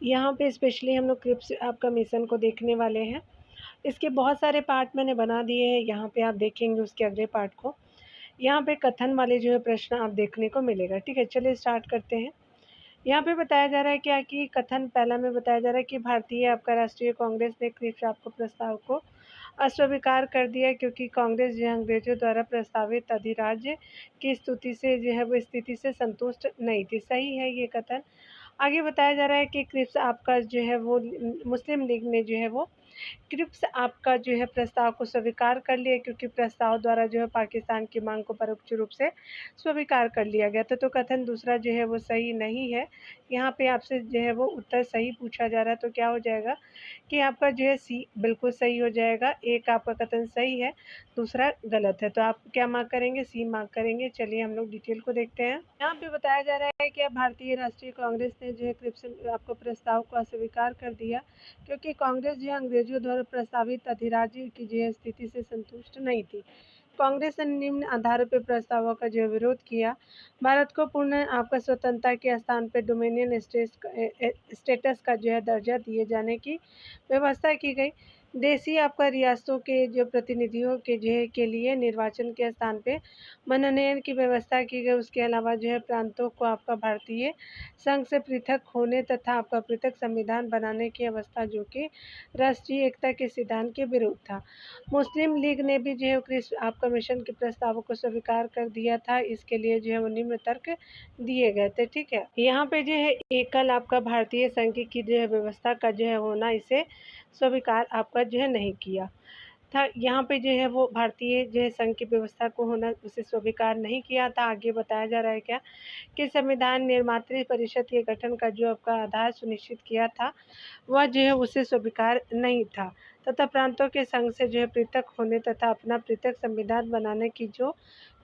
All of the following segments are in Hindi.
यहाँ पे स्पेशली हम लोग क्रिप्स आपका मिशन को देखने वाले हैं। इसके बहुत सारे पार्ट मैंने बना दिए हैं, यहाँ पे आप देखेंगे उसके अगले पार्ट को। यहाँ पे कथन वाले जो है प्रश्न आप देखने को मिलेगा, ठीक है? चलिए स्टार्ट करते हैं। यहाँ पे बताया जा रहा है क्या कि कथन पहला में बताया जा रहा है कि भारतीय आपका राष्ट्रीय कांग्रेस ने क्रिप्स आपको प्रस्ताव को अस्वीकार कर दिया क्योंकि कांग्रेस जो है अंग्रेजों द्वारा प्रस्तावित अधिराज्य की स्तुति से जो है वो स्थिति से संतुष्ट नहीं थी। सही है ये कथन। आगे बताया जा रहा है कि क्रिप्स आपका जो है वो मुस्लिम लीग ने जो है वो क्रिप्स आपका जो है प्रस्ताव को स्वीकार कर लिया क्योंकि प्रस्ताव द्वारा जो है पाकिस्तान की मांग को परोक्ष रूप से स्वीकार कर लिया गया था। तो कथन दूसरा जो है वो सही नहीं है। यहाँ पे आपसे जो है वो उत्तर सही पूछा जा रहा है, तो क्या हो जाएगा कि आपका जो है सी बिल्कुल सही हो जाएगा। एक आपका कथन सही है, दूसरा गलत है, तो आप क्या मार्क करेंगे? सी मार्क करेंगे। चलिए हम लोग डिटेल को देखते हैं। यहाँ पे बताया जा रहा है कि भारतीय राष्ट्रीय कांग्रेस ने जो है क्रिप्स आपको प्रस्ताव को अस्वीकार कर दिया क्योंकि कांग्रेस जो है अंग्रेजों द्वारा प्रस्तावित अधिराज्य की जो है स्थिति से संतुष्ट नहीं थी। कांग्रेस ने निम्न आधारों पर प्रस्तावों का जो विरोध किया। भारत को पूर्ण आपका स्वतंत्रता के स्थान पर डोमिनियन स्टेटस का जो है दर्जा दिए जाने की व्यवस्था की गई। देशी आपका रियासतों के जो प्रतिनिधियों के जो है के लिए निर्वाचन के स्थान पे मनोनयन की व्यवस्था की गई। उसके अलावा जो है प्रांतों को आपका भारतीय संघ से पृथक होने तथा आपका पृथक संविधान बनाने की अवस्था जो कि राष्ट्रीय एकता के सिद्धांत के विरुद्ध था। मुस्लिम लीग ने भी जो है क्रिप्स आपका मिशन के प्रस्तावों को स्वीकार कर दिया था। इसके लिए जो है वो निम्न तर्क दिए गए थे, ठीक है? यहाँ पे जो है एकल आपका भारतीय संघ की जो है व्यवस्था का जो है होना, इसे स्वीकार आपका जो है नहीं किया था। यहाँ पे जो है वो भारतीय जो है संघ की व्यवस्था को होना उसे स्वीकार नहीं किया था। आगे बताया जा रहा है क्या कि संविधान निर्मात्री परिषद के गठन का जो आपका आधार सुनिश्चित किया था वह जो है उसे स्वीकार नहीं था तथा प्रांतों के संघ से जो है पृथक होने तथा अपना पृथक संविधान बनाने की जो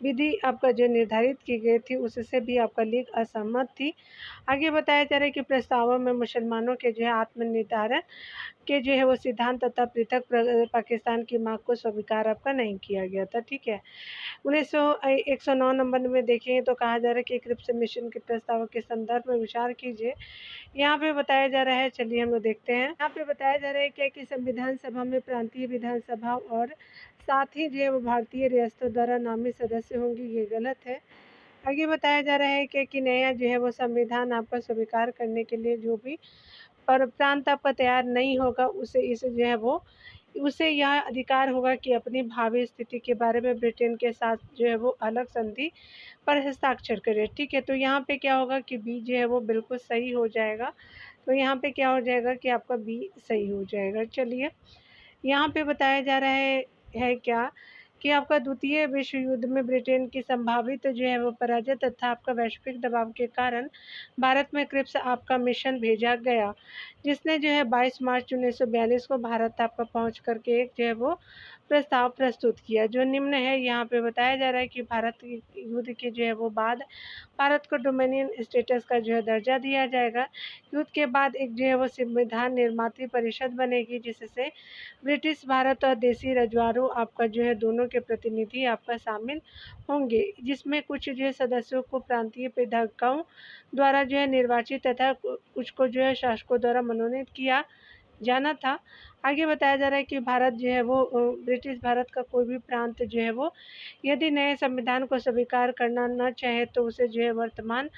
विधि आपका जो निर्धारित की गई थी उससे भी आपका लीग असहमत थी। आगे बताया जा रहा है कि प्रस्तावों में मुसलमानों के जो है आत्मनिर्धारण के जो है वो सिद्धांत तथा पृथक पाकिस्तान की मांग को स्वीकार आपका नहीं किया गया था, ठीक है? 109 नंबर में देखेंगे तो कहा जा रहा है कि क्रिप्स मिशन के प्रस्तावों के संदर्भ में विचार कीजिए। यहाँ पे बताया जा रहा है, चलिए हम लोग देखते हैं। यहाँ पे बताया जा रहा है क्या कि संविधान सभा में प्रांतीय विधानसभा और साथ ही जो है वो भारतीय रियासतों द्वारा नामित सदस्य होंगे, ये गलत है। आगे बताया जा रहा है कि नया जो है वो संविधान आपका स्वीकार करने के लिए जो भी और प्रांत आपका तैयार नहीं होगा उसे इसे जो है वो उसे यह अधिकार होगा कि अपनी भावी स्थिति के बारे में ब्रिटेन के साथ जो है वो अलग संधि पर हस्ताक्षर करे, ठीक है? तो यहाँ पे क्या होगा कि बी जो है वो बिल्कुल सही हो जाएगा। तो यहाँ पे क्या हो जाएगा कि आपका बी सही हो जाएगा। चलिए यहाँ पे बताया जा रहा है क्या कि आपका द्वितीय विश्व युद्ध में ब्रिटेन की संभावित जो है वो पराजय तथा आपका वैश्विक दबाव के कारण भारत में क्रिप्स आपका मिशन भेजा गया, जिसने जो है 22 मार्च 1942 को भारत आपका पहुंच करके एक जो है वो प्रस्ताव प्रस्तुत किया जो निम्न है। यहाँ पे बताया जा रहा है कि भारत युद्ध के जो है वो बाद भारत को डोमिनियन स्टेटस का जो है दर्जा दिया जाएगा। युद्ध के बाद एक जो है वो संविधान निर्मात्री परिषद बनेगी जिससे ब्रिटिश भारत और देसी रजवाड़ों आपका जो है दोनों के प्रतिनिधि आपका शामिल होंगे, जिसमें कुछ जो है सदस्यों को प्रांतीय विधायकों द्वारा जो है निर्वाचित तथा कुछ को जो है शासकों द्वारा मनोनीत किया जाना था। आगे बताया जा रहा है कि भारत जो है वो ब्रिटिश भारत का कोई भी प्रांत जो है वो यदि नए संविधान को स्वीकार करना न चाहे तो उसे जो है वर्तमान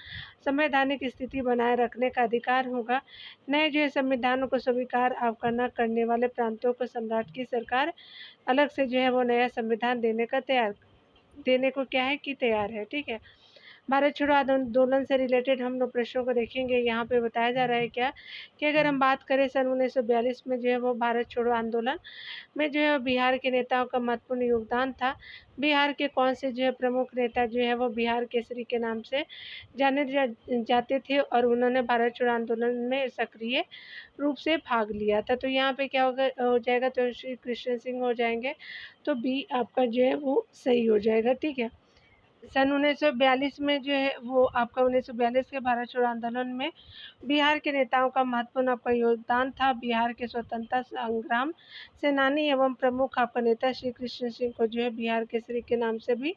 संवैधानिक स्थिति बनाए रखने का अधिकार होगा। नए जो है संविधानों को स्वीकार आपका न करने वाले प्रांतों को सम्राट की सरकार अलग से जो है वो नया संविधान देने को क्या है कि तैयार है, ठीक है? भारत छोड़ो आंदोलन से रिलेटेड हम लोग प्रश्नों को देखेंगे। यहाँ पे बताया जा रहा है क्या कि अगर हम बात करें सन 1942 में जो है वो भारत छोड़ो आंदोलन में जो है बिहार के नेताओं का महत्वपूर्ण योगदान था। बिहार के कौन से जो है प्रमुख नेता जो है वो बिहार केसरी के नाम से जाते थे और उन्होंने भारत छोड़ो आंदोलन में सक्रिय रूप से भाग लिया था। तो यहाँ पे क्या हो जाएगा? तो श्री कृष्ण सिंह हो जाएंगे। तो बी आपका जो है वो सही हो जाएगा, ठीक है? सन 1942 में जो है वो आपका 1942 के भारत छोड़ो आंदोलन में बिहार के नेताओं का महत्वपूर्ण आपका योगदान था। बिहार के स्वतंत्रता संग्राम सेनानी एवं प्रमुख आपका नेता श्री कृष्ण सिंह को जो है बिहार केसरी के नाम से भी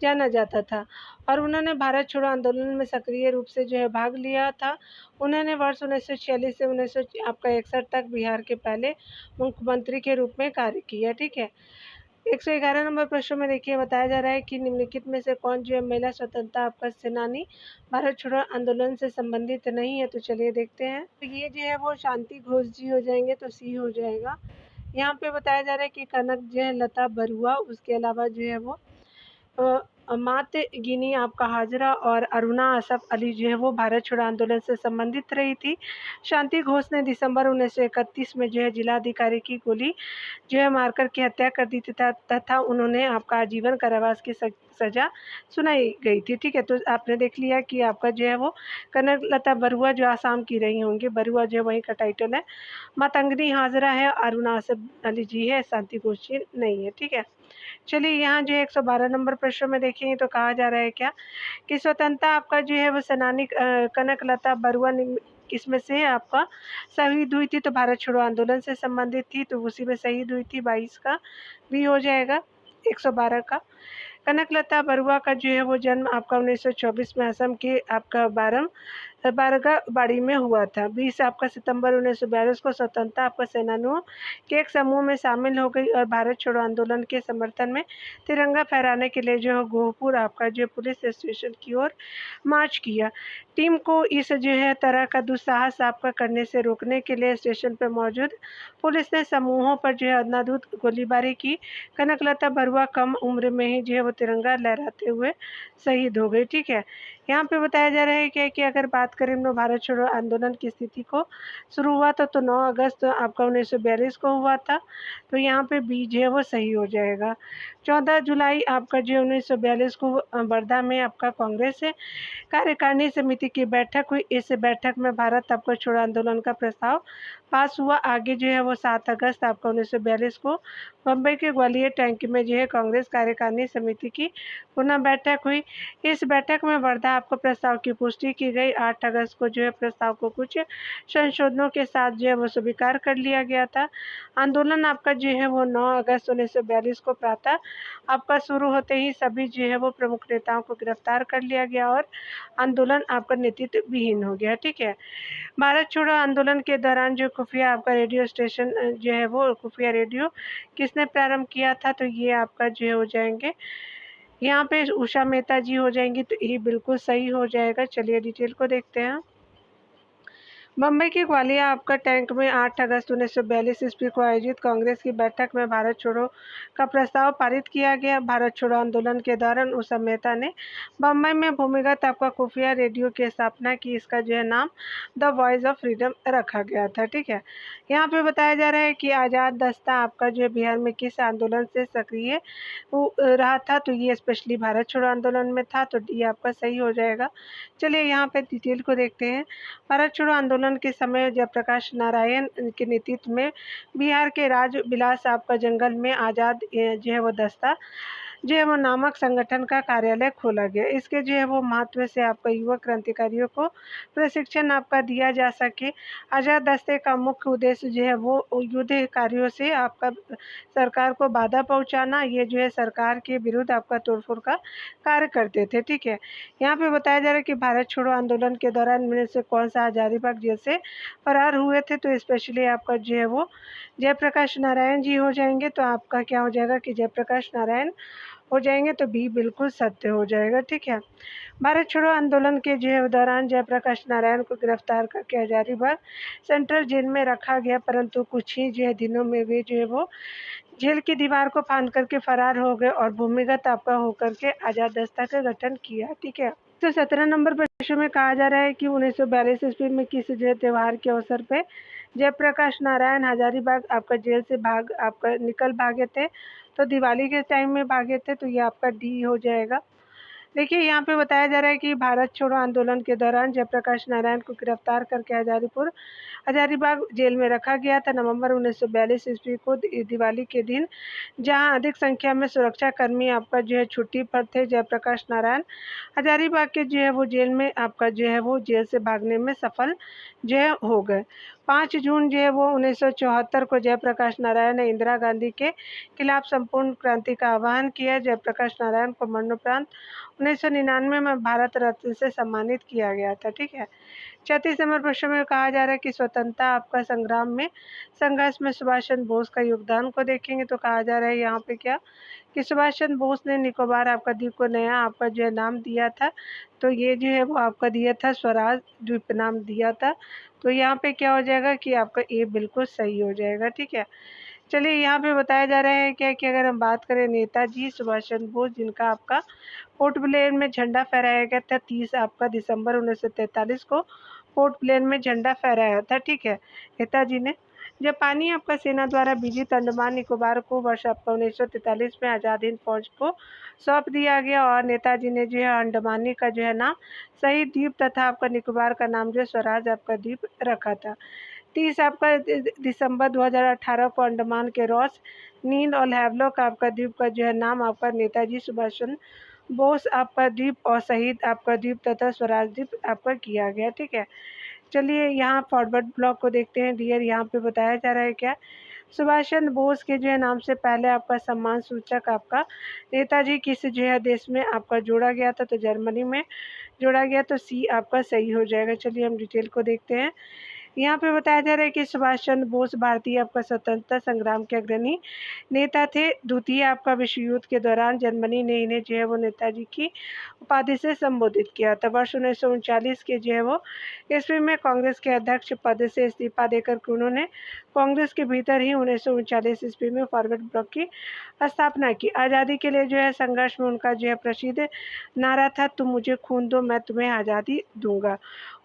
जाना जाता था और उन्होंने भारत छोड़ो आंदोलन में सक्रिय रूप से जो है भाग लिया था। उन्होंने वर्ष 1946 से 1961 तक बिहार के पहले मुख्यमंत्री के रूप में कार्य किया। ठीक है, 111 नंबर प्रश्न में देखिए बताया जा रहा है कि निम्नलिखित में से कौन जो है महिला स्वतंत्रता आपका सेनानी भारत छोड़ो आंदोलन से संबंधित नहीं है। तो चलिए देखते हैं। तो ये जो है वो शांति घोष जी हो जाएंगे, तो सी हो जाएगा। यहाँ पे बताया जा रहा है कि कनक जो है लता बरुआ, उसके अलावा जो है वो मात गिनी आपका हाजरा और अरुणा असफ अली जो है वो भारत छोड़ो आंदोलन से संबंधित रही थी। शांति घोष ने दिसंबर 1931 में जो है जिलाधिकारी की गोली जो है मारकर की हत्या कर दी तथा उन्होंने आपका आजीवन कारावास की सजा सुनाई गई थी। ठीक है, तो आपने देख लिया कि आपका जो है वो कनक लता बरुआ जो आसाम की रही होंगी, बरुआ जो है वहीं का टाइटल है। मातंगनी हाजरा है, अरुणा असफ अली जी है, शांति घोष जी नहीं है। ठीक है, चलिए यहाँ जो 112 नंबर प्रश्न में देखेंगे तो कहा जा रहा है क्या कि स्वतंत्रता आपका जो है वो सेनानी कनक लता बरुआ किसमें से है आपका शहीद हुई थी। तो भारत छोड़ो आंदोलन से संबंधित थी, तो उसी में शहीद हुई थी। 22 का भी हो जाएगा 112 का। कनकलता बरुआ का जो है वो जन्म आपका 1924 में असम के आपका बारगाबाड़ी में हुआ था। 20 आपका सितंबर 1942 को स्वतंत्रता आपका सेनानियों के एक समूह में शामिल हो गई और भारत छोड़ो आंदोलन के समर्थन में तिरंगा फहराने के लिए जो है गोहपुर आपका जो पुलिस स्टेशन की ओर मार्च किया। टीम को इस जो है तरह का दुस्साहस आपका करने से रोकने के लिए स्टेशन पर मौजूद पुलिस ने समूहों पर जो है अंधाधुंध गोलीबारी की। कनकलता बरुआ कम उम्र में ही जो है वो तिरंगा लहराते हुए शहीद हो गई। ठीक है, यहाँ पे बताया जा रहा है कि अगर बात करें हम लोग भारत छोड़ो आंदोलन की स्थिति को शुरू हुआ था तो 9 अगस्त आपका 1942 को हुआ था, तो यहाँ पे बी जो है वो सही हो जाएगा। 14 जुलाई आपका जो 1942 को वर्धा में आपका कांग्रेस है कार्यकारिणी समिति की बैठक हुई। इस बैठक में भारत आपका छोड़ो आंदोलन का प्रस्ताव पास हुआ। आगे जो है वो 7 अगस्त आपका 1942 को मुंबई के ग्वालियर टैंक में जो है कांग्रेस कार्यकारिणी समिति की पुनः बैठक हुई। इस बैठक में वर्धा आपको प्रस्ताव की पुष्टि की गई। 8 अगस्त को जो है प्रस्ताव को कुछ संशोधनों के साथ जो है वो स्वीकार कर लिया गया था। आंदोलन आपका जो है वो 9 अगस्त 1942 को प्रातः आपका शुरू होते ही सभी जो है वो प्रमुख नेताओं को गिरफ्तार कर लिया गया और आंदोलन आपका नेतृत्व विहीन हो गया। ठीक है, भारत छोड़ो आंदोलन के दौरान जो खुफिया आपका रेडियो स्टेशन जो है वो खुफिया रेडियो किसने प्रारंभ किया था। तो ये आपका जो है हो जाएंगे यहाँ पे उषा मेहता जी हो जाएंगी, तो ये बिल्कुल सही हो जाएगा। चलिए डिटेल को देखते हैं। मुंबई के ग्वालियर आपका टैंक में 8 अगस्त 1942 ईस्वी को आयोजित कांग्रेस की बैठक में भारत छोड़ो का प्रस्ताव पारित किया गया। भारत छोड़ो आंदोलन के दौरान उषा मेहता ने मुंबई में भूमिगत आपका खुफिया रेडियो की स्थापना की। इसका जो है नाम द वॉइस ऑफ फ्रीडम रखा गया था। ठीक है, यहाँ पे बताया जा रहा है कि आज़ाद दस्ता आपका जो है बिहार में किस आंदोलन से सक्रिय रहा था। तो ये स्पेशली भारत छोड़ो आंदोलन में था, तो ये आपका सही हो जाएगा। चलिए यहाँ पे डिटेल को देखते हैं। भारत छोड़ो आंदोलन के समय जयप्रकाश नारायण के नेतृत्व में बिहार के राजविलास आपका जंगल में आज़ाद जो है वो दस्ता जो है वो नामक संगठन का कार्यालय खोला गया। इसके जो है वो महत्व से आपका युवा क्रांतिकारियों को प्रशिक्षण आपका दिया जा सके। आज़ाद दस्ते का मुख्य उद्देश्य जो है वो युद्ध कार्यों से आपका सरकार को बाधा पहुंचाना, ये जो है सरकार के विरुद्ध आपका तोड़फोड़ का कार्य करते थे। ठीक है, यहाँ पे बताया जा रहा है कि भारत छोड़ो आंदोलन के दौरान इनमें से कौन सा हजारीबाग जेल से फरार हुए थे। तो स्पेशली आपका जो है वो जयप्रकाश नारायण जी हो जाएंगे। तो आपका क्या हो जाएगा कि जयप्रकाश नारायण हो जाएंगे, तो बी बिल्कुल सत्य हो जाएगा। ठीक है, भारत छोड़ो आंदोलन के जो है दौरान जयप्रकाश नारायण को गिरफ्तार करके हजारीबाग सेंट्रल जेल में रखा गया, परंतु कुछ ही जो है दिनों में वे जो है वो जेल की दीवार को फांद करके फरार हो गए और भूमिगत आपका होकर के आज़ाद दस्ता का गठन किया। ठीक है, तो 17 नंबर प्रश्न में कहा जा रहा है कि 1942 ईस्वी में किस जो त्यौहार के अवसर पे जयप्रकाश नारायण हजारीबाग आपका जेल से निकल भागे थे। तो दिवाली के टाइम में भागे थे, तो ये आपका डी हो जाएगा। देखिए यहाँ पे बताया जा रहा है कि भारत छोड़ो आंदोलन के दौरान जयप्रकाश नारायण को गिरफ्तार करके हजारीबाग जेल में रखा गया था। नवंबर 1942 ईस्वी को दिवाली के दिन जहां अधिक संख्या में सुरक्षा कर्मी आपका जो है छुट्टी पर थे, जयप्रकाश नारायण हजारीबाग के जो है वो जेल में आपका जो है वो जेल से भागने में सफल जो है हो गए। 5 जून जो है वो 1974 को जयप्रकाश नारायण ने इंदिरा गांधी के खिलाफ संपूर्ण क्रांति का आह्वान किया। जयप्रकाश नारायण को मरणोपरांत 1999 में भारत रत्न से सम्मानित किया गया था। ठीक है। 36 नंबर प्रश्न में कहा जा रहा है कि स्वतंत्रता आपका संग्राम में संघर्ष में सुभाष चंद्र बोस का योगदान को देखेंगे तो कहा जा रहा है यहाँ पे क्या कि सुभाष चंद्र बोस ने निकोबार आपका द्वीप को नया आपका जो है नाम दिया था। तो ये जो है वो आपका दिया था स्वराज द्वीप नाम दिया था। तो यहाँ पे क्या हो जाएगा कि आपका ए बिल्कुल सही हो जाएगा। ठीक है। चलिए यहाँ पे बताया जा रहा है क्या कि अगर हम बात करें नेताजी सुभाष चंद्र बोस जिनका आपका पोर्ट ब्लेयर में झंडा फहराया गया था 30 आपका दिसंबर 1943 को पोर्ट ब्लेयर में झंडा फहराया था। ठीक है। नेताजी ने जापानी आपका सेना द्वारा विजित अंडमान निकोबार को वर्ष आपका 1943 में आज़ाद हिंद फौज को सौंप दिया गया और नेताजी ने जो है अंडमानी का जो है नाम शहीद द्वीप तथा आपका निकोबार का नाम जो स्वराज आपका द्वीप रखा था। 30 आपका दिसंबर 2018 को अंडमान के रॉस नील और हैवलॉक आपका द्वीप का जो है नाम आपका नेताजी सुभाष चंद्र बोस आपका द्वीप और शहीद आपका द्वीप तथा स्वराज द्वीप आपका किया गया। ठीक है। चलिए यहाँ फॉरवर्ड ब्लॉक को देखते हैं। डियर यहाँ पे बताया जा रहा है क्या सुभाष चंद्र बोस के जो है नाम से पहले आपका सम्मान सूचक आपका नेताजी किस जो है देश में आपका जोड़ा गया था तो जर्मनी में जोड़ा गया। तो सी आपका सही हो जाएगा। चलिए हम डिटेल को देखते हैं। यहाँ पे बताया जा रहा है कि सुभाष चंद्र बोस भारतीय आपका स्वतंत्रता संग्राम के अग्रणी नेता थे। द्वितीय आपका विश्व युद्ध के दौरान जर्मनी ने इन्हें जो है वो नेताजी की उपाधि से संबोधित किया था। वर्ष 1939 के जो है वो ईस्वी में कांग्रेस के अध्यक्ष पद से इस्तीफा देकर उन्होंने कांग्रेस के भीतर ही 1939 ईस्वी में फॉरवर्ड ब्लॉक की स्थापना की। आज़ादी के लिए जो है संघर्ष में उनका जो है प्रसिद्ध नारा था तुम मुझे खून दो मैं तुम्हें आज़ादी दूंगा।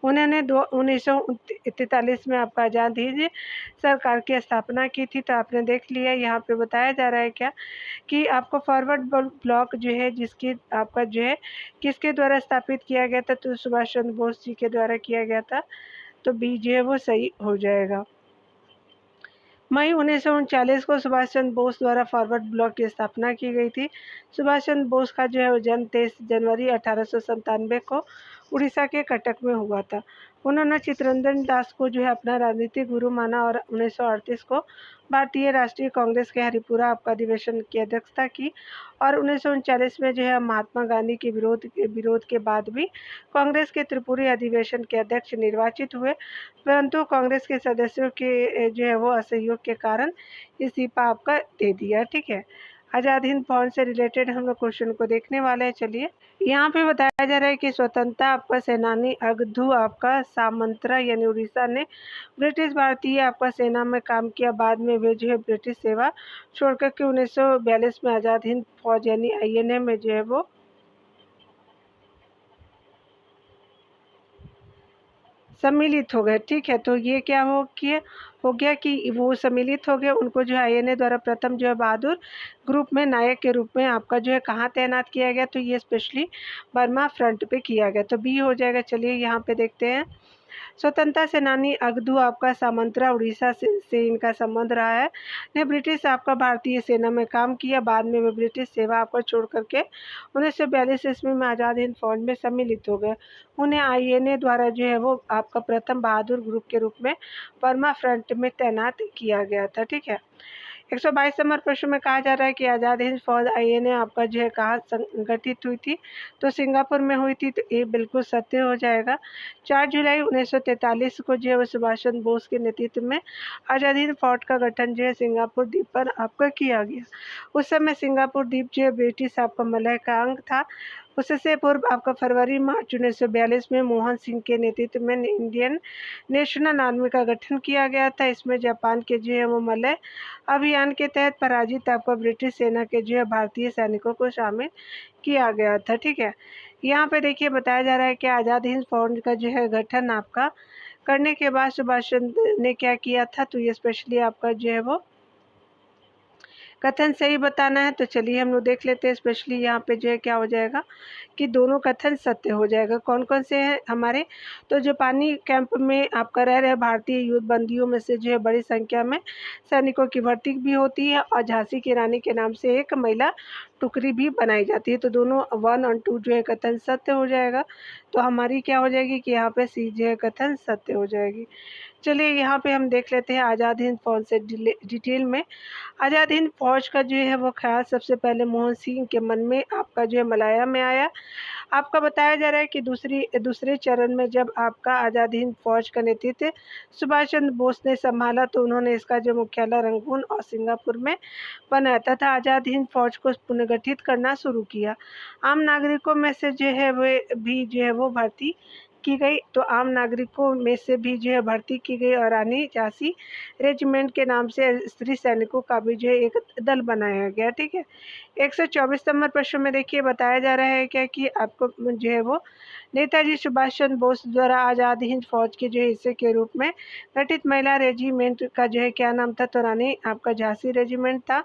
उन्होंने 1943 में आपका आज़ाद हिंद सरकार की स्थापना की थी। तो आपने देख लिया यहाँ पे बताया जा रहा है क्या कि आपको फॉरवर्ड ब्लॉक जो है जिसकी आपका जो है किसके द्वारा स्थापित किया गया था तो सुभाष चंद्र बोस जी के द्वारा किया गया था। तो बी जो है वो सही हो जाएगा। मई 1939 को सुभाष चंद्र बोस द्वारा फॉरवर्ड ब्लॉक की स्थापना की गई थी। सुभाष चंद्र बोस का जो है वो जन्म 23 जनवरी 1897 को उड़ीसा के कटक में हुआ था। उन्होंने चित्तरंजन दास को जो है अपना राजनीतिक गुरु माना और 1938 को भारतीय राष्ट्रीय कांग्रेस के हरिपुरा आपका अधिवेशन की अध्यक्षता की और 1939 में जो है महात्मा गांधी के विरोध के बाद भी कांग्रेस के त्रिपुरी अधिवेशन के अध्यक्ष निर्वाचित हुए, परंतु कांग्रेस के सदस्यों के जो है वो असहयोग के कारण इस्तीफा आपका दे दिया। ठीक है। आज़ाद हिंद फौज से रिलेटेड हम लोग क्वेश्चन को देखने वाले हैं। चलिए यहाँ पे बताया जा रहा है कि स्वतंत्रता आपका सेनानी अगधू आपका सामंतरा यानी उड़ीसा ने ब्रिटिश भारतीय आपका सेना में काम किया। बाद में वे जो है ब्रिटिश सेवा छोड़कर के 1942 में आज़ाद हिंद फौज यानी INA में जो है वो सम्मिलित हो गए। ठीक है। तो ये क्या हो गया कि वो सम्मिलित हो गए। उनको जो है INA द्वारा प्रथम जो है बहादुर ग्रुप में नायक के रूप में आपका जो है कहाँ तैनात किया गया तो ये स्पेशली बर्मा फ्रंट पे किया गया। तो बी हो जाएगा। चलिए यहाँ पे देखते हैं। स्वतंत्रता सेनानी अगधू आपका सामंतरा उड़ीसा से इनका संबंध रहा है। ने ब्रिटिश आपका भारतीय सेना में काम किया। बाद में वे ब्रिटिश सेवा आपको छोड़ करके 1942 ईस्वी में आज़ाद हिंद फौज में सम्मिलित हो गए। उन्हें INA द्वारा जो है वो आपका प्रथम बहादुर ग्रुप के रूप में बर्मा फ्रंट में तैनात किया गया था। ठीक है। 122 नंबर प्रश्न में कहा जा रहा है कि आज़ाद हिंद फौज INA आपका जो है कहाँ संगठित हुई थी तो सिंगापुर में हुई थी। तो ये बिल्कुल सत्य हो जाएगा। 4 जुलाई 1943 को जो है वो सुभाष चंद्र बोस के नेतृत्व में आज़ाद हिंद फौज का गठन जो है सिंगापुर द्वीप पर आपका किया गया। उस समय सिंगापुर द्वीप जो है ब्रिटिश आपका मलय का अंग था। उससे पूर्व आपका फरवरी मार्च 1942 में मोहन सिंह के नेतृत्व में इंडियन नेशनल आर्मी का गठन किया गया था। इसमें जापान के जो है वो मलय अभियान के तहत पराजित आपका ब्रिटिश सेना के जो है भारतीय सैनिकों को शामिल किया गया था। ठीक है। यहाँ पे देखिए बताया जा रहा है कि आज़ाद हिंद फौज का जो है गठन आपका करने के बाद सुभाष चंद्र ने क्या किया था तो ये स्पेशली आपका जो है वो कथन सही बताना है तो चलिए हम लोग देख लेते हैं। स्पेशली यहाँ पे जो है क्या हो जाएगा कि दोनों कथन सत्य हो जाएगा। कौन कौन से हैं हमारे, तो जो पानी कैंप में आपका रह रहे भारतीय युद्ध बंदियों में से जो है बड़ी संख्या में सैनिकों की भर्ती भी होती है और झांसी की रानी के नाम से एक महिला टुकड़ी भी बनाई जाती है। तो दोनों 1 और 2 जो है कथन सत्य हो जाएगा। तो हमारी क्या हो जाएगी कि यहाँ पे सी जो है कथन सत्य हो जाएगी। चलिए यहाँ पे हम देख लेते हैं आज़ाद हिंद फौज से डिटेल में। आज़ाद हिंद फौज का जो है वो ख्याल सबसे पहले मोहन सिंह के मन में आपका जो है मलाया में आया। आपका बताया जा रहा है कि दूसरे चरण में जब आपका आज़ाद हिंद फौज का नेतृत्व सुभाष चंद्र बोस ने संभाला तो उन्होंने इसका जो मुख्यालय रंगून और सिंगापुर में बनाया तथा आज़ाद हिंद फौज को पुनर्गठित करना शुरू किया। आम नागरिकों में से जो है वे भी जो है वो भर्ती की गई। तो आम नागरिकों में से भी जो है भर्ती की गई और रानी झांसी रेजिमेंट के नाम से स्त्री सैनिकों का भी जो है एक दल बनाया गया। ठीक है, 124 नंबर प्रश्न में देखिए बताया जा रहा है क्या कि आपको जो है वो नेताजी सुभाष चंद्र बोस द्वारा आज़ाद हिंद फौज के जो हिस्से के रूप में गठित महिला रेजिमेंट का जो है क्या नाम था, तो रानी आपका झांसी रेजिमेंट था।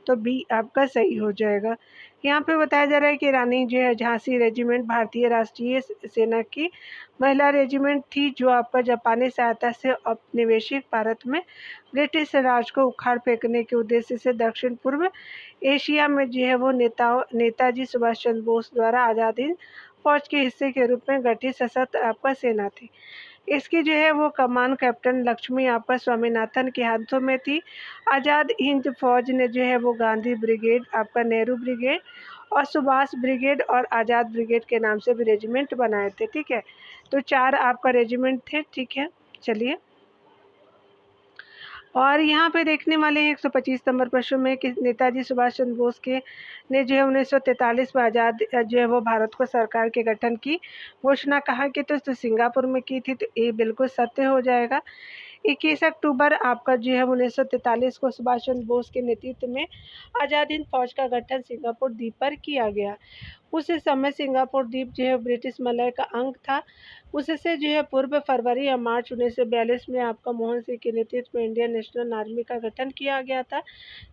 तो बी आपका सही हो जाएगा। यहाँ पे बताया जा रहा है कि रानी जो है झांसी रेजिमेंट भारतीय राष्ट्रीय सेना की महिला रेजिमेंट थी जो आपका जापानी सहायता से औपनिवेशिक भारत में ब्रिटिश राज को उखाड़ फेंकने के उद्देश्य से दक्षिण पूर्व एशिया में जो है वो नेताजी सुभाष चंद्र बोस द्वारा आज़ाद हिंद फौज के हिस्से के रूप में गठित सशस्त्र आपका सेना थी। इसकी जो है वो कमान कैप्टन लक्ष्मी आपका स्वामीनाथन के हाथों में थी। आज़ाद हिंद फौज ने जो है वो गांधी ब्रिगेड, आपका नेहरू ब्रिगेड और सुभाष ब्रिगेड और आज़ाद ब्रिगेड के नाम से भी रेजिमेंट बनाए थे। ठीक है, तो 4 आपका रेजिमेंट थे। ठीक है, चलिए और यहाँ पे देखने वाले हैं 125 नंबर प्रश्न में कि नेताजी सुभाष चंद्र बोस के ने जो है 1943 में आज़ाद जो है वो भारत को सरकार के गठन की घोषणा कहाँ की, तो सिंगापुर में की थी। तो ये बिल्कुल सत्य हो जाएगा। 21 अक्टूबर आपका जो है 1943 को सुभाष चंद्र बोस के नेतृत्व में आज़ाद हिंद फौज का गठन सिंगापुर द्वीप पर किया गया। उस समय सिंगापुर द्वीप जो है ब्रिटिश मलय का अंग था। उससे जो है पूर्व फरवरी या मार्च 1942 में आपका मोहन सिंह के नेतृत्व में इंडियन नेशनल आर्मी का गठन किया गया था,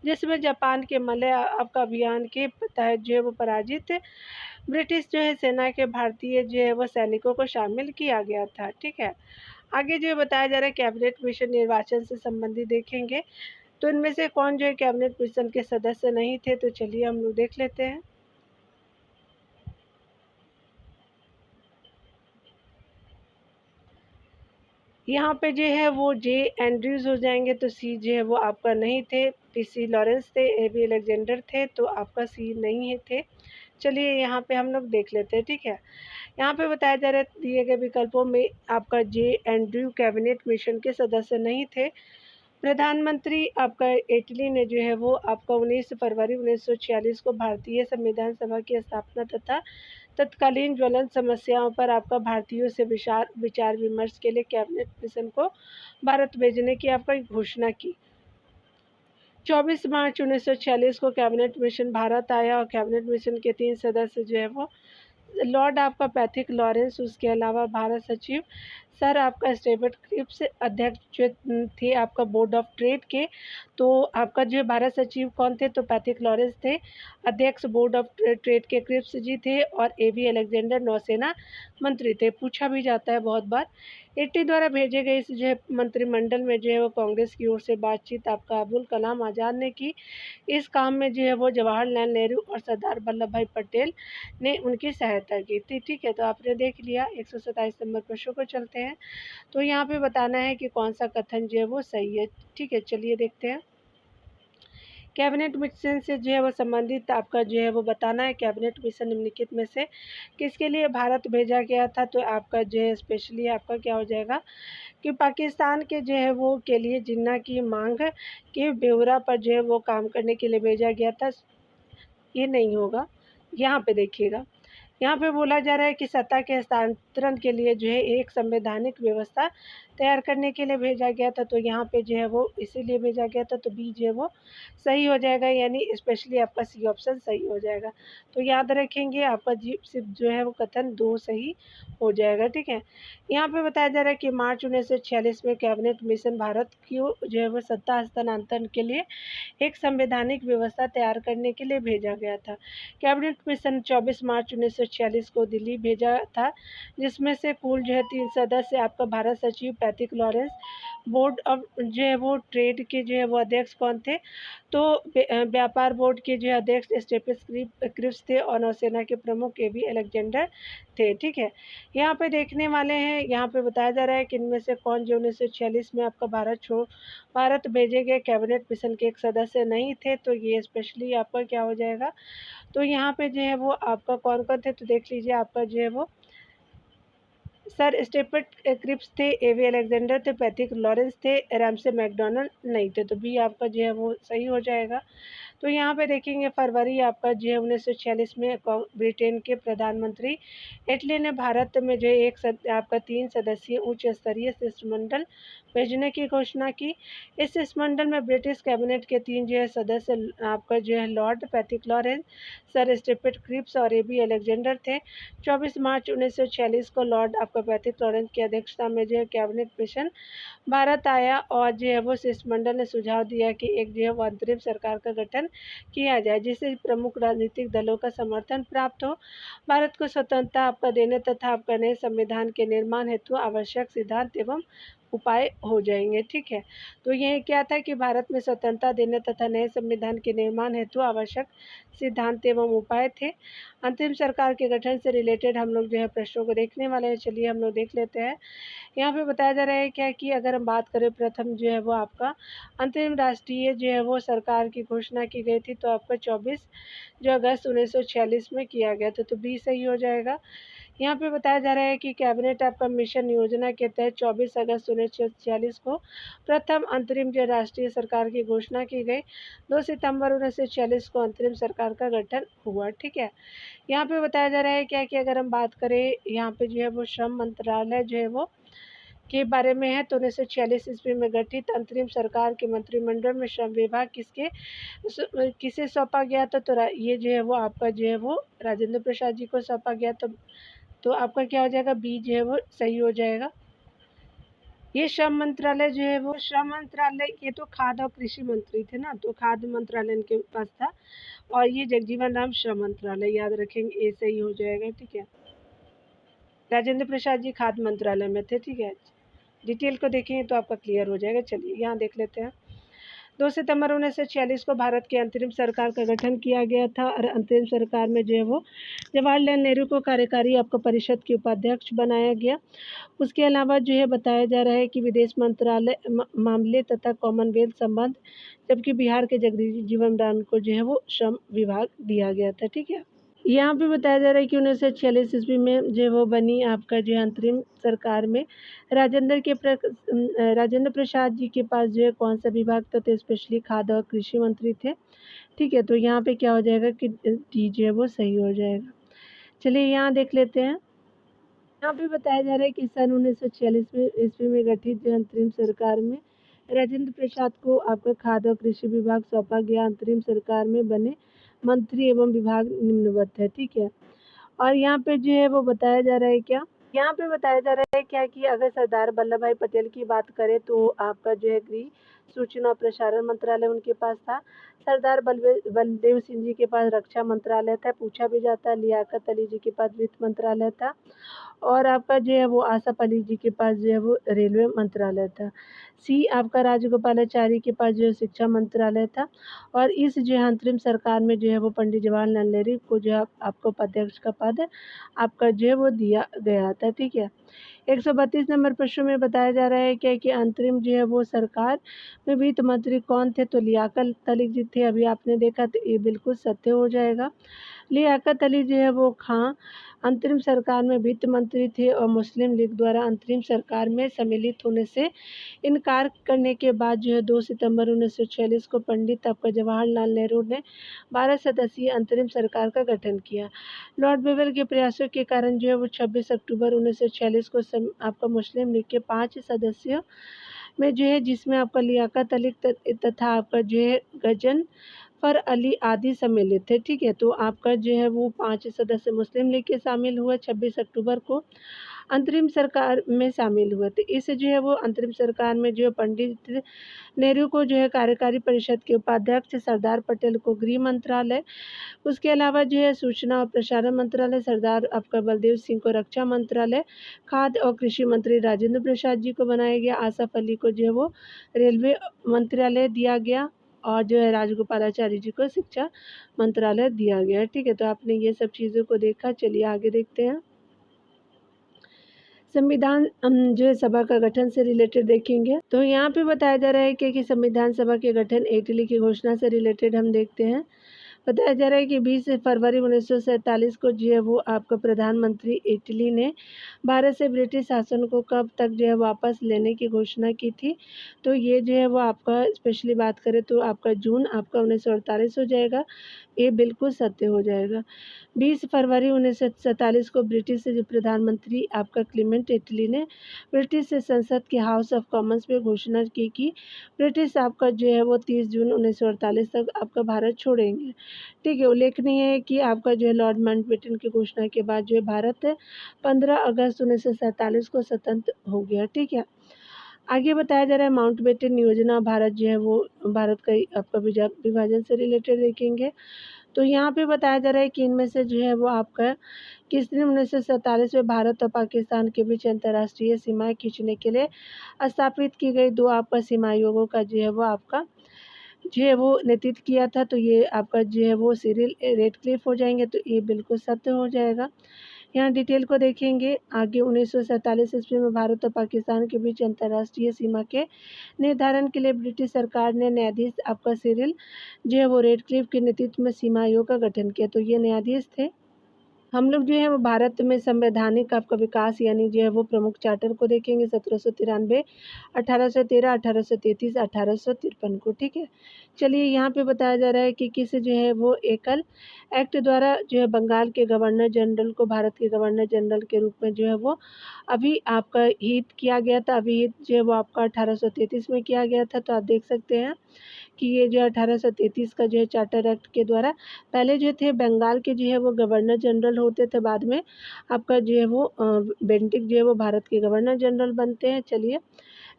जिसमें जापान के मलय आपका अभियान के तहत जो है वो पराजित ब्रिटिश जो है सेना के भारतीय जो है वो सैनिकों को शामिल किया गया था। ठीक है, आगे जो बताया जा रहा है कैबिनेट मिशन निर्वाचन से संबंधित देखेंगे। तो इनमें से कौन जो है कैबिनेट मिशन के सदस्य नहीं थे, तो चलिए हम लोग देख लेते हैं। यहाँ पे जो है वो जे एंड्रयूज हो जाएंगे। तो सी जो है वो आपका नहीं थे। पीसी लॉरेंस थे, एबी अलेक्जेंडर थे, तो आपका सी नहीं है थे। चलिए यहाँ पे हम लोग देख लेते हैं। ठीक है, यहाँ पे बताया जा रहा है दिए गए विकल्पों में आपका जे एंड्रयू कैबिनेट मिशन के सदस्य नहीं थे। प्रधानमंत्री आपका इटली ने जो है वो आपका 19 फरवरी 1946 को भारतीय संविधान सभा की स्थापना तथा तत्कालीन ज्वलंत समस्याओं पर आपका भारतीयों से विचार विमर्श के लिए कैबिनेट मिशन को भारत भेजने की आपका घोषणा की। 24 मार्च 1946 को कैबिनेट मिशन भारत आया और कैबिनेट मिशन के 3 सदस्य जो है वो लॉर्ड आपका पैथिक लॉरेंस, उसके अलावा भारत सचिव सर आपका स्टेबर्ट क्रिप्स, अध्यक्ष जो थे आपका बोर्ड ऑफ ट्रेड के। तो आपका जो भारत सचिव कौन थे, तो पैथिक लॉरेंस थे। अध्यक्ष बोर्ड ऑफ ट्रेड के क्रिप्स जी थे और एवी अलेक्जेंडर नौसेना मंत्री थे। पूछा भी जाता है बहुत बार। एटी द्वारा भेजे गए इस जो है मंत्रिमंडल में जो है वो कांग्रेस की ओर से बातचीत आपका अब्दुल कलाम आज़ाद ने की। इस काम में जो है वो जवाहरलाल नेहरू और सरदार वल्लभ भाई पटेल ने उनकी सहायता की थी। ठीक है, तो आपने देख लिया। 127 नंबर प्रश्न को चलते हैं। तो यहाँ पे बताना है कि कौन सा कथन जो है वो सही है। ठीक है, चलिए देखते हैं। कैबिनेट मिशन से जो है वो संबंधित आपका जो है वो बताना है। कैबिनेट मिशन निम्नलिखित में से किसके लिए भारत भेजा गया था, तो आपका जो है स्पेशली आपका क्या हो जाएगा कि पाकिस्तान के जो है वो के लिए जिन्ना की मांग के ब्यौरा पर जो है वो काम करने के लिए भेजा गया था। ये नहीं होगा। यहाँ पे देखिएगा, यहाँ पे बोला जा रहा है कि सत्ता के वितरण के लिए जो है एक संवैधानिक व्यवस्था तैयार करने के लिए भेजा गया था। तो यहाँ पे जो है वो इसीलिए भेजा गया था, तो बी जो है वो सही हो जाएगा, यानी स्पेशली आपका सी ऑप्शन सही हो जाएगा। तो याद रखेंगे आपका जी सिर्फ जो है वो कथन 2 सही हो जाएगा, ठीक है। यहाँ पे बताया जा रहा है कि मार्च 1946 में कैबिनेट मिशन भारत को जो है वो सत्ता हस्तांतरण के लिए एक संवैधानिक व्यवस्था तैयार करने के लिए भेजा गया था। कैबिनेट मिशन 24 मार्च 1946 को दिल्ली भेजा था, जिसमें से कुल जो है 3 सदस्य आपका भारत सचिव पैथिक लॉरेंस, बोर्ड ऑफ जो है वो ट्रेड के जो है वो अध्यक्ष कौन थे, तो व्यापार बोर्ड के जो अध्यक्ष स्टेफिस क्रिप्स थे, और नौसेना के प्रमुख ए बी अलेक्जेंडर थे, ठीक है। यहाँ पे देखने वाले हैं, यहाँ पे बताया जा रहा है कि इनमें से कौन जो 1946 में आपका भारत भेजे गए कैबिनेट मिशन के एक सदस्य नहीं थे। तो ये स्पेशली आपका क्या हो जाएगा, तो यहाँ पे जो है वो आपका कौन कौन थे, तो देख लीजिए आपका जो है वो सर स्टेफर्ड क्रिप्स थे, एवी अलेक्जेंडर थे, पैथिक लॉरेंस थे, रैमसे मैकडोनाल्ड नहीं थे। तो बी आपका जो है वो सही हो जाएगा। तो यहाँ पे देखेंगे फरवरी आपका जो है 1946 में ब्रिटेन के प्रधानमंत्री एटली ने भारत में जो है आपका 3 सदस्यीय उच्च स्तरीय शिष्टमंडल भेजने की घोषणा की। इस शिष्टमंडल में ब्रिटिश कैबिनेट के 3 जो है सदस्य आपका जो है Lord Pethick Lawrence, sir Stafford Cripps और एबी अलेक्जेंडर थे। 24 मार्च 1946 को लॉर्ड आपका पैथिक लॉरेंस की अध्यक्षता में जो है कैबिनेट मिशन भारत आया, और जो है वो शिष्टमंडल ने सुझाव दिया कि एक जो है वो अंतरिम सरकार का गठन किया जाए, जिसे प्रमुख राजनीतिक दलों का समर्थन प्राप्त हो। भारत को स्वतंत्रता आपका देने तथा आपका नए संविधान के निर्माण हेतु आवश्यक सिद्धांत एवं उपाय हो जाएंगे, ठीक है। तो यह क्या था कि भारत में स्वतंत्रता देने तथा नए संविधान के निर्माण हेतु आवश्यक सिद्धांत एवं उपाय थे। अंतिम सरकार के गठन से रिलेटेड हम लोग जो है प्रश्नों को देखने वाले हैं। चलिए हम लोग देख लेते हैं। यहाँ पे बताया जा रहा है क्या कि अगर हम बात करें प्रथम जो है वो आपका अंतरिम राष्ट्रीय जो है वो सरकार की घोषणा की गई थी, तो आपका 24 जो अगस्त 1946 में किया गया था। तो बी सही हो जाएगा। यहाँ पे बताया जा रहा है कि कैबिनेट आपका मिशन योजना के तहत 24 अगस्त 1946 को प्रथम अंतरिम जो राष्ट्रीय सरकार की घोषणा की गई। 2 सितंबर 1946 को अंतरिम सरकार का गठन हुआ, ठीक है। यहाँ पे बताया जा रहा है क्या कि अगर हम बात करें यहाँ पे जो है वो श्रम मंत्रालय जो है वो के बारे में है, तो 1946 ईस्वी में गठित अंतरिम सरकार के मंत्रिमंडल में श्रम विभाग किसे सौंपा गया था, तो ये जो है वो आपका जो है वो राजेंद्र प्रसाद जी को सौंपा गया। तो आपका क्या हो जाएगा, बी जो है वो सही हो जाएगा। ये श्रम मंत्रालय जो है वो श्रम मंत्रालय, ये तो खाद्य और कृषि मंत्री थे ना, तो खाद्य मंत्रालय इनके पास था, और ये जगजीवन राम श्रम मंत्रालय, याद रखेंगे, ए सही हो जाएगा, ठीक है। राजेंद्र प्रसाद जी खाद्य मंत्रालय में थे, ठीक है। डिटेल को देखेंगे तो आपका क्लियर हो जाएगा। चलिए यहाँ देख लेते हैं। 2 सितंबर 1946 को भारत की अंतरिम सरकार का गठन किया गया था, और अंतरिम सरकार में जो है वो जवाहरलाल नेहरू को कार्यकारी आपका परिषद के उपाध्यक्ष बनाया गया। उसके अलावा जो है बताया जा रहा है कि विदेश मंत्रालय मामले तथा कॉमनवेल्थ संबंध, जबकि बिहार के जगजीवन राम को जो है वो श्रम विभाग दिया गया था, ठीक है। यहाँ पे बताया जा रहा है कि 1946 ईस्वी में जो वो बनी आपका जो अंतरिम सरकार में राजेंद्र प्रसाद जी के पास जो है कौन सा विभाग था, तो स्पेशली खाद्य और कृषि मंत्री थे, ठीक है। तो यहाँ पे क्या हो जाएगा कि डी जो है वो सही हो जाएगा। चलिए यहाँ देख लेते हैं। यहाँ पे बताया जा रहा है कि सन 1946 में ईस्वी में गठित जो अंतरिम सरकार में राजेंद्र प्रसाद को आपका खाद्य और कृषि विभाग सौंपा गया। अंतरिम सरकार में बने मंत्री एवं विभाग निम्नवत है, ठीक है। और यहाँ पे जो है वो बताया जा रहा है क्या, यहाँ पे बताया जा रहा है क्या कि अगर सरदार वल्लभ भाई पटेल की बात करें तो आपका जो है गृह सूचना और प्रसारण मंत्रालय उनके पास था। सरदार बलदेव सिंह जी के पास रक्षा मंत्रालय था, पूछा भी जाता है। लियाकत अली जी के पास वित्त मंत्रालय था, और आपका जो है वो आसफ अली जी के पास जो है वो रेलवे मंत्रालय था। सी आपका राजगोपालाचारी के पास जो है शिक्षा मंत्रालय था, और इस जो है अंतरिम सरकार में जो है वो पंडित जवाहरलाल नेहरू को जो है आपको उपाध्यक्ष का पद आपका जो है वो दिया गया था, ठीक है। 132 नंबर प्रश्न में बताया जा रहा है क्या कि अंतरिम जो है वो सरकार में वित्त मंत्री कौन थे, तो लियाकत अली जी थे। अभी आपने देखा, तो ये बिल्कुल सत्य हो जाएगा। लियाकत अली जो है वो खां अंतरिम सरकार में वित्त मंत्री थे और मुस्लिम लीग द्वारा अंतरिम सरकार में सम्मिलित होने से इनकार करने के बाद जो है 2 सितंबर 1946 को पंडित आपका जवाहरलाल नेहरू ने 12 सदस्यीय अंतरिम सरकार का गठन किया। लॉर्ड बेवेल के प्रयासों के कारण जो है वो 26 अक्टूबर 1946 को आपका मुस्लिम लीग के 5 सदस्यों में जो है, जिसमें आपका लियाकत अली तथा आपका जो है गजनफर अली आदि सम्मिलित थे। ठीक है, तो आपका जो है वो 5 सदस्य मुस्लिम लीग के शामिल हुए 26 अक्टूबर को अंतरिम सरकार में शामिल हुए थे। इस जो है वो अंतरिम सरकार में जो है पंडित नेहरू को जो है कार्यकारी परिषद के उपाध्यक्ष, सरदार पटेल को गृह मंत्रालय, उसके अलावा जो है सूचना और प्रसारण मंत्रालय, सरदार आपका बलदेव सिंह को रक्षा मंत्रालय, खाद्य और कृषि मंत्री राजेंद्र प्रसाद जी को बनाया गया, आसफ अली को जो है वो रेलवे मंत्रालय दिया गया और जो है राजगोपालाचारी जी को शिक्षा मंत्रालय दिया गया। ठीक है, तो आपने ये सब चीज़ों को देखा। चलिए आगे देखते हैं। संविधान जो है सभा का गठन से रिलेटेड देखेंगे। तो यहाँ पे बताया जा रहा है कि संविधान सभा के गठन इटली की घोषणा से रिलेटेड हम देखते हैं। बताया जा रहा है कि 20 फरवरी 1947 को जो है वो आपका प्रधानमंत्री इटली ने भारत से ब्रिटिश शासन को कब तक जो है वापस लेने की घोषणा की थी। तो ये जो है वो आपका स्पेशली बात करें तो आपका जून आपका 1948 हो जाएगा। ये बिल्कुल सत्य हो जाएगा। 20 फरवरी 1947 को ब्रिटिश जो प्रधानमंत्री आपका क्लीमेंट इटली ने ब्रिटिश संसद के हाउस ऑफ कॉमन्स में घोषणा की कि ब्रिटिश आपका जो है वो 30 जून 1948 तक आपका भारत छोड़ेंगे। ठीक है, उल्लेखनीय है कि आपका जो है लॉर्ड माउंटबेटन की घोषणा के बाद जो है भारत 15 अगस्त 1947 को स्वतंत्र हो गया। ठीक है, आगे बताया जा रहा है माउंटबेटन योजना भारत जो है वो भारत का आपका विभाजन से रिलेटेड देखेंगे। तो यहाँ पे बताया जा रहा है कि इनमें से जो है वो आपका किस दिन 1947 में भारत और पाकिस्तान के बीच अंतर्राष्ट्रीय सीमाएं खींचने के लिए स्थापित की गई 2 आपका सीमा आयोगों का जो है वो आपका जो है वो नेतृत्व किया था। तो ये आपका जो है वो सिरिल रेडक्लिफ हो जाएंगे। तो ये बिल्कुल सत्य हो जाएगा। यहाँ डिटेल को देखेंगे। आगे 1947 ईस्वी में भारत और पाकिस्तान के बीच अंतर्राष्ट्रीय सीमा के निर्धारण के लिए ब्रिटिश सरकार ने न्यायाधीश आपका सिरिल जो है वो रेडक्लिफ के नेतृत्व में सीमा आयोग का गठन किया। तो ये न्यायाधीश थे। हम लोग जो है वो भारत में संवैधानिक आपका विकास यानी जो है वो प्रमुख चार्टर को देखेंगे 1793, 1813, 1833, 1853 को। ठीक है, चलिए यहाँ पे बताया जा रहा है कि किस जो है वो एकल एक्ट द्वारा जो है बंगाल के गवर्नर जनरल को भारत के गवर्नर जनरल के रूप में जो है वो अभी आपका हित किया गया था। अभी हित जो है वो आपका 1833 में किया गया था। तो आप देख सकते हैं कि ये जो 1833 का जो है चार्टर एक्ट के द्वारा पहले जो थे बंगाल के जो है वो गवर्नर जनरल होते थे, बाद में आपका जो है वो बेंटिक जो है वो भारत के गवर्नर जनरल बनते हैं। चलिए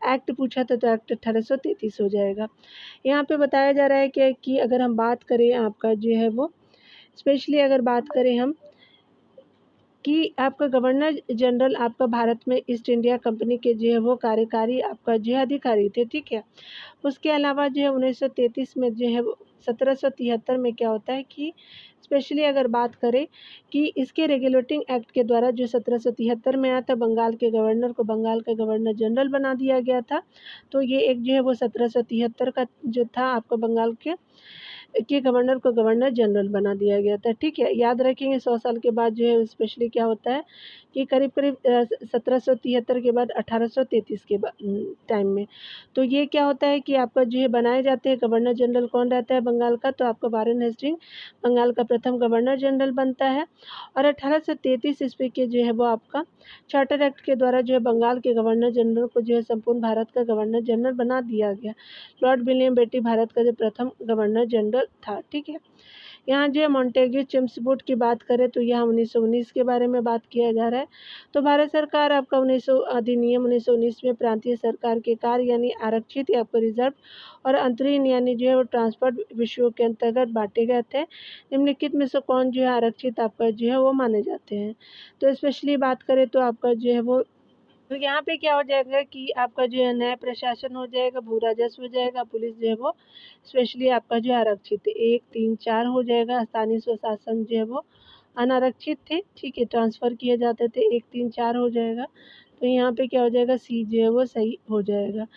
एक्ट पूछा था तो एक्ट 1833 हो जाएगा। यहाँ पे बताया जा रहा है कि अगर हम बात करें आपका जो है वो स्पेशली अगर बात करें हम कि आपका गवर्नर जनरल आपका भारत में ईस्ट इंडिया कंपनी के जो है वो कार्यकारी आपका जो है अधिकारी थे। ठीक है, उसके अलावा जो है 1933 में जो है 1773 में क्या होता है कि स्पेशली अगर बात करें कि इसके रेगुलेटिंग एक्ट के द्वारा जो 1773 में आया था बंगाल के गवर्नर को बंगाल का गवर्नर जनरल बना दिया गया था। तो ये एक जो है वो 1773 का जो था आपका बंगाल के गवर्नर को गवर्नर जनरल बना दिया गया था। ठीक है, याद रखेंगे 100 साल के बाद जो है स्पेशली क्या होता है कि करीब करीब 1773 के बाद 1833 के टाइम में तो ये क्या होता है कि आपका जो है बनाए जाते हैं गवर्नर जनरल कौन रहता है बंगाल का, तो आपका वारेन हेस्टिंग बंगाल का प्रथम गवर्नर जनरल बनता है। और 1833 ईस्वी के जो है वो आपका चार्टर एक्ट के द्वारा जो है बंगाल के गवर्नर जनरल को जो है संपूर्ण भारत का गवर्नर जनरल बना दिया गया। लॉर्ड विलियम बेटी भारत का जो प्रथम गवर्नर जनरल था। ठीक है, यहाँ जो है मॉन्टेग्यू चेम्सफोर्ड की बात करें तो यहाँ 1919 के बारे में बात किया जा रहा है। तो भारत सरकार आपका 1900 अधिनियम 1919 में प्रांतीय सरकार के कार्य यानी आरक्षित या आपको रिजर्व और अंतरीण यानी जो है वो ट्रांसपोर्ट विषयों के अंतर्गत बांटे गए थे। निम्नलिखित में से कौन जो है आरक्षित आपका जो है वो माने जाते हैं। तो स्पेशली बात करें तो आपका जो है वो तो यहाँ पे क्या हो जाएगा कि आपका जो है न्याय प्रशासन हो जाएगा, भू राजस्व हो जाएगा, पुलिस जो है वो स्पेशली आपका जो है आरक्षित 1, 3, 4 हो जाएगा। स्थानीय स्वशासन जो है वो अनारक्षित थे। ठीक है, ट्रांसफ़र किए जाते थे 1, 3, 4 हो जाएगा। तो यहाँ पे क्या हो जाएगा सी जो है वो सही हो जाएगा।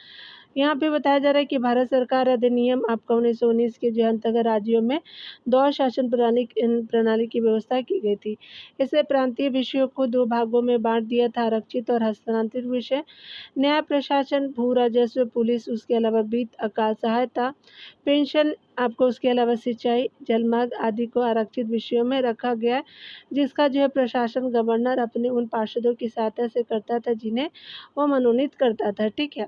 यहाँ पे बताया जा रहा है कि भारत सरकार अधिनियम आपका 1919 के जो अंतर्गत राज्यों में 2 शासन प्रणाली की व्यवस्था की गई थी। इससे प्रांतीय विषयों को 2 भागों में बाँट दिया था, आरक्षित और हस्तांतरित विषय। न्याय प्रशासन, भू राजस्व, पुलिस, उसके अलावा वित्त, अकाल सहायता, पेंशन, आपको उसके अलावा सिंचाई, जलमार्ग आदि को आरक्षित विषयों में रखा गया है, जिसका जो है प्रशासन गवर्नर अपने उन पार्षदों की सहायता से करता था जिन्हें वो मनोनीत करता था, ठीक है।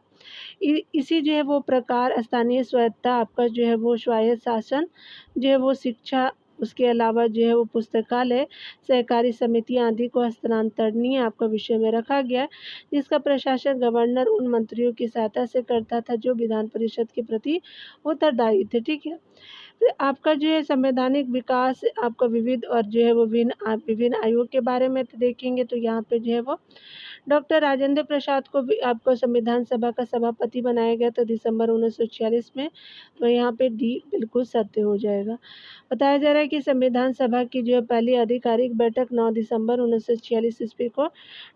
इसी जो है वो प्रकार स्थानीय स्वायत्तता, आपका जो है वो स्वायत्त शासन, जो है वो शिक्षा, उसके अलावा जो है वो पुस्तकालय, सहकारी समितियाँ आदि को हस्तांतरणीय आपका विषय में रखा गया है, जिसका प्रशासन गवर्नर उन मंत्रियों की सहायता से करता था जो विधान परिषद के प्रति उत्तरदायी थे, ठीक है। फिर आपका जो है संवैधानिक विकास आपका विविध और जो है वो विभिन्न आयोग के बारे में तो देखेंगे तो यहाँ पे जो है वो डॉक्टर राजेंद्र प्रसाद को भी आपको संविधान सभा का सभापति बनाया गया था दिसंबर 1946 में, तो यहाँ पे डी बिल्कुल सत्य हो जाएगा। बताया जा रहा है कि संविधान सभा की जो है पहली आधिकारिक बैठक 9 दिसंबर 1946 ईस्वी को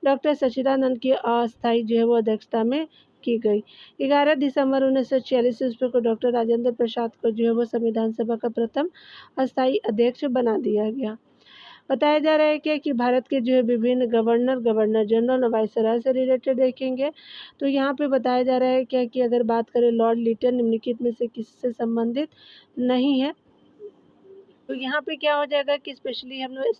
डॉक्टर सच्चिदानंद की अस्थायी जो है वो अध्यक्षता में की गई। 11 दिसंबर 1946 ईस्वी को डॉक्टर राजेंद्र प्रसाद को जो है वो संविधान सभा का प्रथम अस्थायी अध्यक्ष बना दिया गया। बताया जा रहा है कि भारत के जो है विभिन्न गवर्नर, गवर्नर जनरल और वायसराय से रिलेटेड देखेंगे तो यहाँ पे बताया जा रहा है क्या कि अगर बात करें लॉर्ड लिटन निम्नलिखित में से किससे संबंधित नहीं है, तो यहाँ पे क्या हो जाएगा कि स्पेशली हम लोग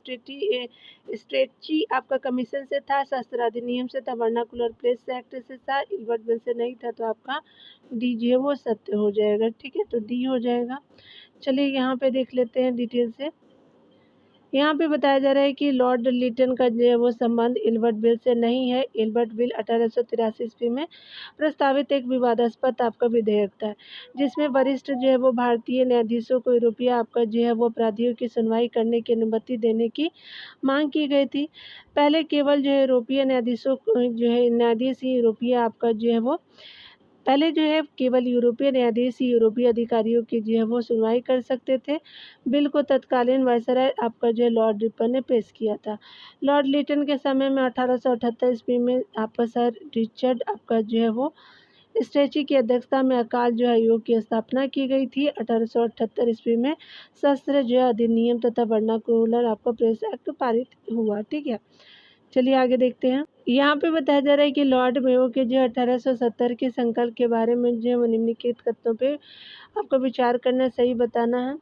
स्ट्रेची आपका कमीशन से था, शस्त्र अधिनियम से था, वर्नाकुलर प्लेस एक्ट से था, इल्बर्ट बिल से नहीं था, तो आपका डी जो है वो सत्य हो जाएगा, ठीक है, तो डी हो जाएगा। चलिए यहाँ पे देख लेते हैं डिटेल से। यहाँ पे बताया जा रहा है कि लॉर्ड लिटन का जो है वो संबंध इल्बर्ट बिल से नहीं है। इल्बर्ट बिल 1883 ईस्वी में प्रस्तावित एक विवादास्पद आपका विधेयक था, जिसमें वरिष्ठ जो है वो भारतीय न्यायाधीशों को यूरोपीय आपका जो है वो अपराधियों की सुनवाई करने की अनुमति देने की मांग की गई थी। पहले केवल जो है यूरोपीय न्यायाधीशों जो है न्यायाधीश ही यूरोपीय आपका जो है वो पहले जो है केवल यूरोपीय न्यायाधीश ही यूरोपीय अधिकारियों की जो है वो सुनवाई कर सकते थे। बिल को तत्कालीन वायसराय आपका जो है लॉर्ड रिपन ने पेश किया था। लॉर्ड लिटन के समय में 1878 ईस्वी में आपका सर रिचर्ड आपका जो है वो स्ट्रेची की अध्यक्षता में अकाल जो है आयोग की स्थापना की गई थी। 1878 ईस्वी में शस्त्र जो है अधिनियम तथा वर्नाकुलर आपका प्रेस एक्ट पारित हुआ, ठीक है। चलिए आगे देखते हैं। यहाँ पे बताया जा रहा है कि लॉर्ड मेयो के जो 1870 के संकल्प के बारे में जो है वो निम्नलिखित कथनों पे आपको विचार करना सही बताना है।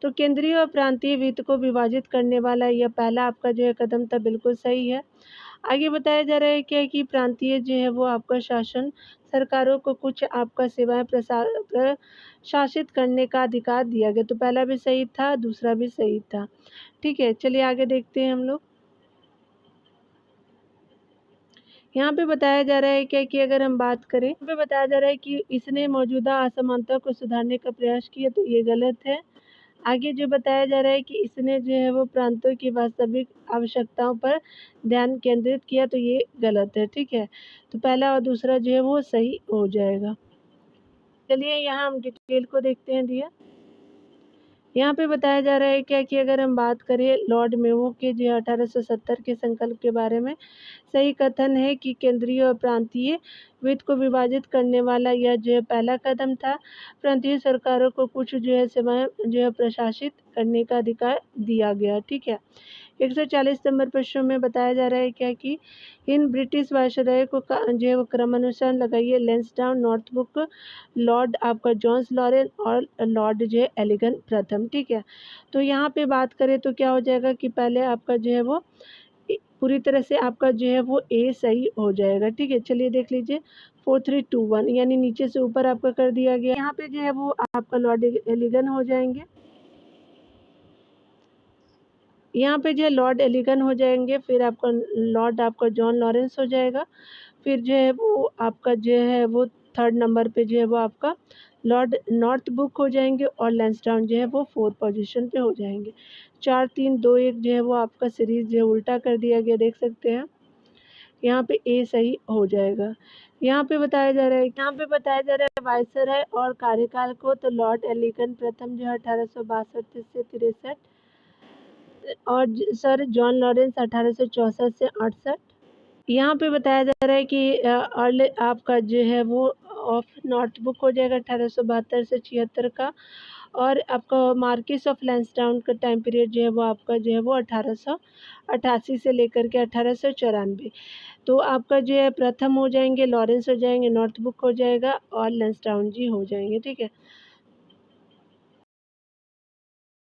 तो केंद्रीय और प्रांतीय वित्त को विभाजित करने वाला यह पहला आपका जो है कदम था, बिल्कुल सही है। आगे बताया जा रहा है क्या कि प्रांतीय जो है वो आपका शासन सरकारों को कुछ आपका सेवाएं प्रशासित करने का अधिकार दिया गया, तो पहला भी सही था, दूसरा भी सही था, ठीक है। चलिए आगे देखते हैं हम लोग। यहाँ पे बताया जा रहा है क्या कि अगर हम बात करें, यहाँ पे बताया जा रहा है कि इसने मौजूदा असमानता को सुधारने का प्रयास किया, तो ये गलत है। आगे जो बताया जा रहा है कि इसने जो है वो प्रांतों की वास्तविक आवश्यकताओं पर ध्यान केंद्रित किया, तो ये गलत है, ठीक है। तो पहला और दूसरा जो है वो सही हो जाएगा। चलिए यहाँ हम डिटेल को देखते हैं दिया। यहाँ पे बताया जा रहा है क्या कि अगर हम बात करें लॉर्ड मेयो के जो 1870 के संकल्प के बारे में, सही कथन है कि केंद्रीय और प्रांतीय वित्त को विभाजित करने वाला यह जो है पहला कदम था। प्रांतीय सरकारों को कुछ जो है सेवाएं जो है प्रशासित करने का अधिकार दिया गया, ठीक है। 140 नंबर प्रश्न में बताया जा रहा है क्या कि इन ब्रिटिश वायसराय को जो है वो क्रमानुसार लगाइए। लैंसडाउन, नॉर्थब्रुक, लॉर्ड आपका जॉन्स लॉरेन और लॉर्ड जो है एलिगन प्रथम, ठीक है। तो यहाँ पे बात करें तो क्या हो जाएगा कि पहले आपका जो है वो पूरी तरह से आपका जो है वो ए सही हो जाएगा, ठीक है। चलिए देख लीजिए 4 3 2 1 यानी नीचे से ऊपर आपका कर दिया गया। यहाँ पे जो है वो आपका लॉर्ड एलिगन हो जाएंगे, यहाँ पे जो है लॉर्ड एलिगन हो जाएंगे, फिर आपका लॉर्ड आपका जॉन लॉरेंस हो जाएगा, फिर जो है वो आपका जो है वो थर्ड नंबर पे जो है वो आपका लॉर्ड नॉर्थ बुक हो जाएंगे और लैंसडाउन जो है वो 4 पोजीशन पे हो जाएंगे। 4 3 2 1 जो है वो आपका सीरीज जो है उल्टा कर दिया गया, देख सकते हैं। यहाँ पे ए सही हो जाएगा। यहाँ पे बताया जा रहा है, यहाँ पे बताया जा रहा है वायसराय और कार्यकाल को, तो लॉर्ड एलिगन प्रथम जो है 1862 से 63 और सर जॉन लॉरेंस 1864 से 68। यहाँ पे बताया जा रहा है कि अर्ल आपका जो है वो ऑफ नॉर्थ बुक हो जाएगा 1872 से 76 का। और आपका मार्किस ऑफ लैंसडाउन का टाइम पीरियड जो है वो आपका जो है वो 1888 से लेकर के 1894। तो आपका जो है प्रथम हो जाएंगे लॉरेंस हो जाएंगे, नॉर्थ बुक हो जाएगा और लैंसडाउन जी हो जाएंगे, ठीक है।